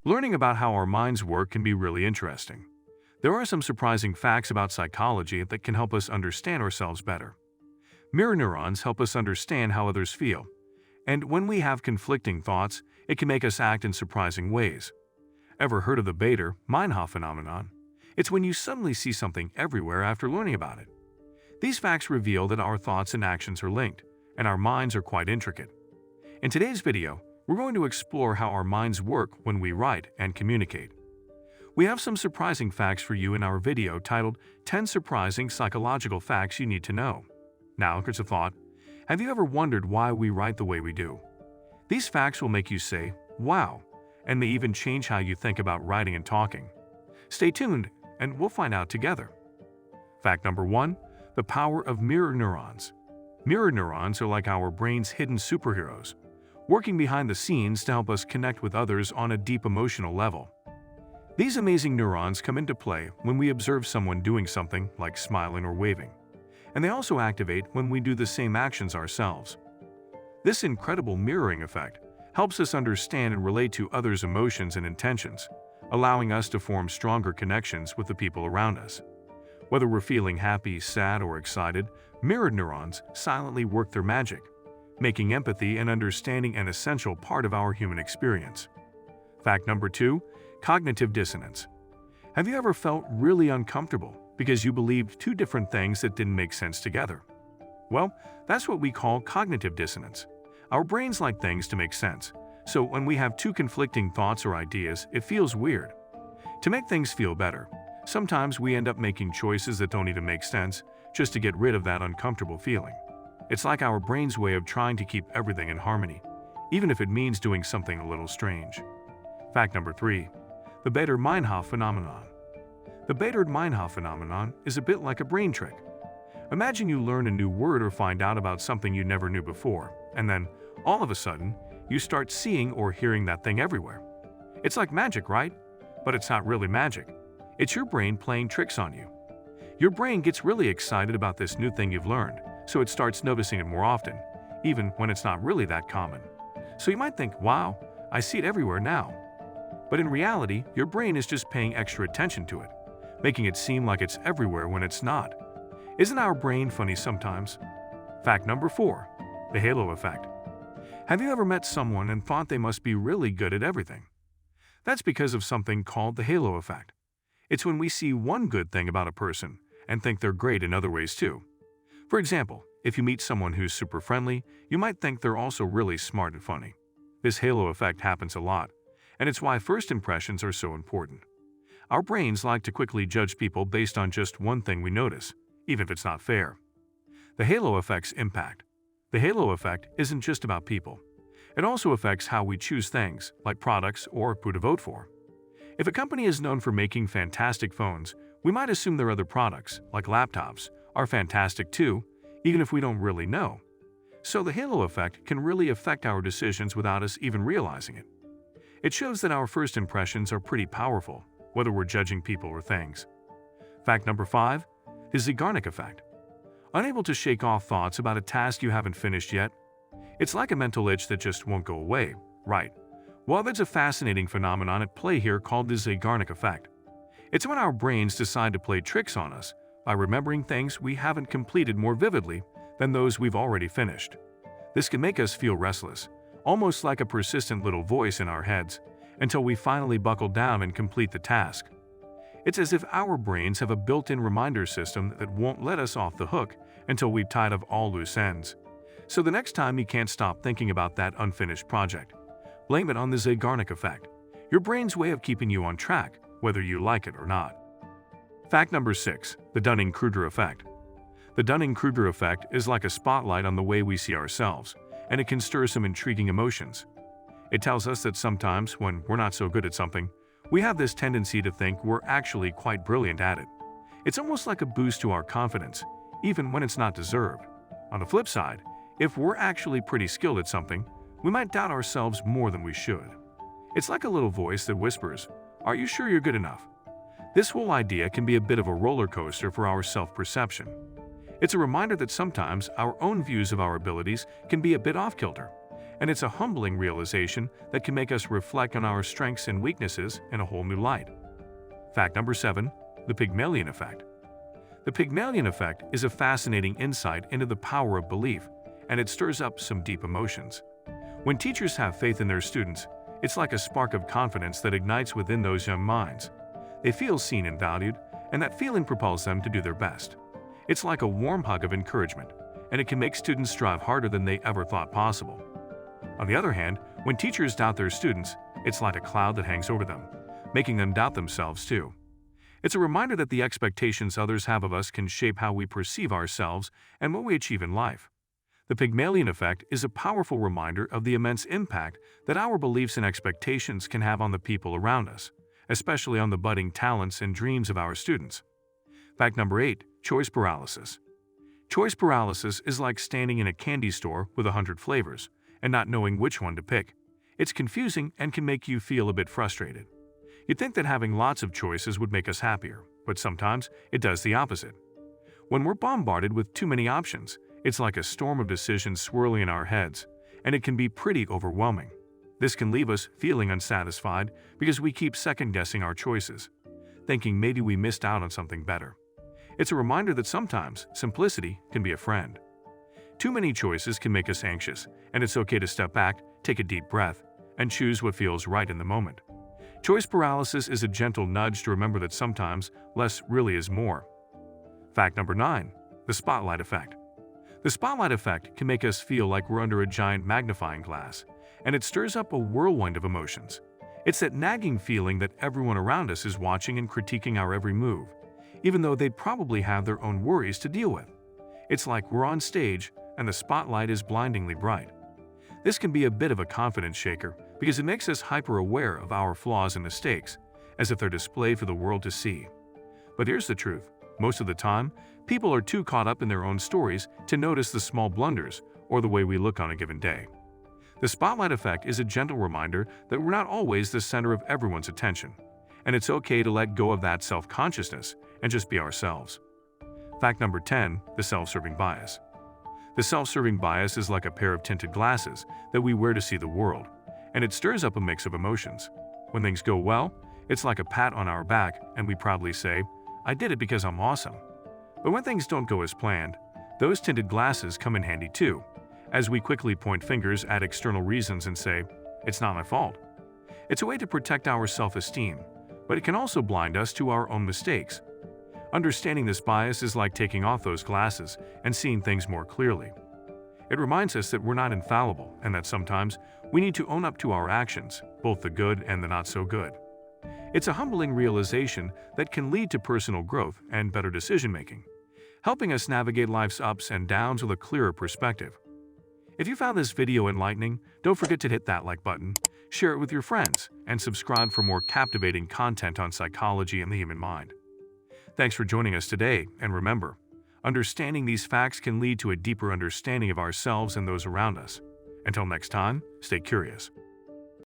Learning about how our minds work can be really interesting. There are some surprising facts about psychology that can help us understand ourselves better. Mirror neurons help us understand how others feel, and when we have conflicting thoughts, it can make us act in surprising ways. Ever heard of the Bader-Meinhof phenomenon? It's when you suddenly see something everywhere after learning about it. These facts reveal that our thoughts and actions are linked, and our minds are quite intricate. In today's video, we're going to explore how our minds work when we write and communicate. We have some surprising facts for you in our video titled 10 Surprising Psychological Facts You Need to Know. Now, here's a thought. Have you ever wondered why we write the way we do? These facts will make you say, wow, and may even change how you think about writing and talking. Stay tuned, and we'll find out together. Fact number 1. The power of mirror neurons. Mirror neurons are like our brain's hidden superheroes, working behind the scenes to help us connect with others on a deep emotional level. These amazing neurons come into play when we observe someone doing something like smiling or waving, and they also activate when we do the same actions ourselves. This incredible mirroring effect helps us understand and relate to others' emotions and intentions, allowing us to form stronger connections with the people around us. Whether we're feeling happy, sad, or excited, mirrored neurons silently work their magic, making empathy and understanding an essential part of our human experience. Fact number 2. Cognitive dissonance. Have you ever felt really uncomfortable because you believed two different things that didn't make sense together? Well, that's what we call cognitive dissonance. Our brains like things to make sense, so when we have two conflicting thoughts or ideas, it feels weird. To make things feel better, sometimes we end up making choices that don't even make sense just to get rid of that uncomfortable feeling. It's like our brain's way of trying to keep everything in harmony, even if it means doing something a little strange. Fact number 3. The Bader-Meinhof phenomenon. The Bader-Meinhof phenomenon is a bit like a brain trick. Imagine you learn a new word or find out about something you never knew before, and then, all of a sudden, you start seeing or hearing that thing everywhere. It's like magic, right? But it's not really magic. It's your brain playing tricks on you. Your brain gets really excited about this new thing you've learned, so it starts noticing it more often, even when it's not really that common. So you might think, wow, I see it everywhere now. But in reality, your brain is just paying extra attention to it, making it seem like it's everywhere when it's not. Isn't our brain funny sometimes? Fact number 4. The halo effect. Have you ever met someone and thought they must be really good at everything? That's because of something called the halo effect. It's when we see one good thing about a person and think they're great in other ways too. For example, if you meet someone who's super friendly, you might think they're also really smart and funny. This halo effect happens a lot, and it's why first impressions are so important. Our brains like to quickly judge people based on just one thing we notice, even if it's not fair. The halo effect's impact. The halo effect isn't just about people. It also affects how we choose things, like products or who to vote for. If a company is known for making fantastic phones, we might assume their other products, like laptops, are fantastic too, even if we don't really know. So the halo effect can really affect our decisions without us even realizing it. It shows that our first impressions are pretty powerful, whether we're judging people or things. Fact number 5. The Zeigarnik effect. Unable to shake off thoughts about a task you haven't finished yet? It's like a mental itch that just won't go away, right? Well, there's a fascinating phenomenon at play here called the Zeigarnik effect. It's when our brains decide to play tricks on us by remembering things we haven't completed more vividly than those we've already finished. This can make us feel restless, almost like a persistent little voice in our heads, until we finally buckle down and complete the task. It's as if our brains have a built-in reminder system that won't let us off the hook until we've tied up all loose ends. So the next time you can't stop thinking about that unfinished project, blame it on the Zeigarnik effect, your brain's way of keeping you on track, whether you like it or not. Fact number 6. The Dunning-Kruger effect. The Dunning-Kruger effect is like a spotlight on the way we see ourselves, and it can stir some intriguing emotions. It tells us that sometimes, when we're not so good at something, we have this tendency to think we're actually quite brilliant at it. It's almost like a boost to our confidence, even when it's not deserved. On the flip side, if we're actually pretty skilled at something, we might doubt ourselves more than we should. It's like a little voice that whispers, "Are you sure you're good enough?" This whole idea can be a bit of a roller coaster for our self-perception. It's a reminder that sometimes our own views of our abilities can be a bit off-kilter, and it's a humbling realization that can make us reflect on our strengths and weaknesses in a whole new light. Fact number 7. The Pygmalion Effect. The Pygmalion Effect is a fascinating insight into the power of belief, and it stirs up some deep emotions. When teachers have faith in their students, it's like a spark of confidence that ignites within those young minds. They feel seen and valued, and that feeling propels them to do their best. It's like a warm hug of encouragement, and it can make students strive harder than they ever thought possible. On the other hand, when teachers doubt their students, it's like a cloud that hangs over them, making them doubt themselves too. It's a reminder that the expectations others have of us can shape how we perceive ourselves and what we achieve in life. The Pygmalion Effect is a powerful reminder of the immense impact that our beliefs and expectations can have on the people around us, especially on the budding talents and dreams of our students. Fact number 8. Choice paralysis. Choice paralysis is like standing in a candy store with 100 flavors and not knowing which one to pick. It's confusing and can make you feel a bit frustrated. You'd think that having lots of choices would make us happier, but sometimes it does the opposite. When we're bombarded with too many options, it's like a storm of decisions swirling in our heads, and it can be pretty overwhelming. This can leave us feeling unsatisfied because we keep second-guessing our choices, thinking maybe we missed out on something better. It's a reminder that sometimes simplicity can be a friend. Too many choices can make us anxious, and it's okay to step back, take a deep breath, and choose what feels right in the moment. Choice paralysis is a gentle nudge to remember that sometimes less really is more. Fact number 9. The Spotlight Effect. The spotlight effect can make us feel like we're under a giant magnifying glass, and it stirs up a whirlwind of emotions. It's that nagging feeling that everyone around us is watching and critiquing our every move, even though they'd probably have their own worries to deal with. It's like we're on stage and the spotlight is blindingly bright. This can be a bit of a confidence shaker because it makes us hyper-aware of our flaws and mistakes, as if they're displayed for the world to see. But here's the truth. Most of the time, people are too caught up in their own stories to notice the small blunders or the way we look on a given day. The spotlight effect is a gentle reminder that we're not always the center of everyone's attention, and it's okay to let go of that self-consciousness and just be ourselves. Fact number 10. The self-serving bias. The self-serving bias is like a pair of tinted glasses that we wear to see the world, and it stirs up a mix of emotions. When things go well, it's like a pat on our back, and we proudly say, "I did it because I'm awesome." But when things don't go as planned, those tinted glasses come in handy too, as we quickly point fingers at external reasons and say, "It's not my fault." It's a way to protect our self-esteem, but it can also blind us to our own mistakes. Understanding this bias is like taking off those glasses and seeing things more clearly. It reminds us that we're not infallible and that sometimes we need to own up to our actions, both the good and the not so good. It's a humbling realization that can lead to personal growth and better decision-making, helping us navigate life's ups and downs with a clearer perspective. If you found this video enlightening, don't forget to hit that like button, share it with your friends, and subscribe for more captivating content on psychology and the human mind. Thanks for joining us today, and remember, understanding these facts can lead to a deeper understanding of ourselves and those around us. Until next time, stay curious.